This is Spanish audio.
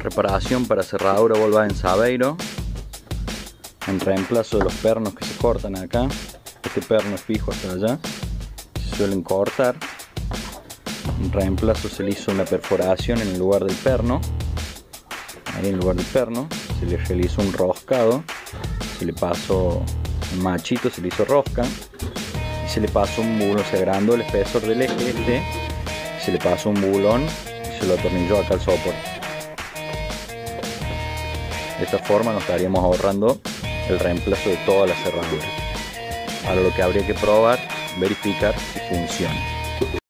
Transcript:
Reparación para cerradura Volkswagen Saveiro, en reemplazo de los pernos que se cortan acá. Este perno es fijo hasta allá, se suelen cortar. En reemplazo se le hizo una perforación en el lugar del perno. Ahí en el lugar del perno se le realizó un roscado, se le pasó un machito, se le hizo rosca y se le pasó un bulón. Se agrandó el espesor del eje este, se le pasó un bulón y se lo atornilló acá al soporte. De esta forma nos estaríamos ahorrando el reemplazo de toda la cerradura. Ahora lo que habría que probar, verificar si funciona.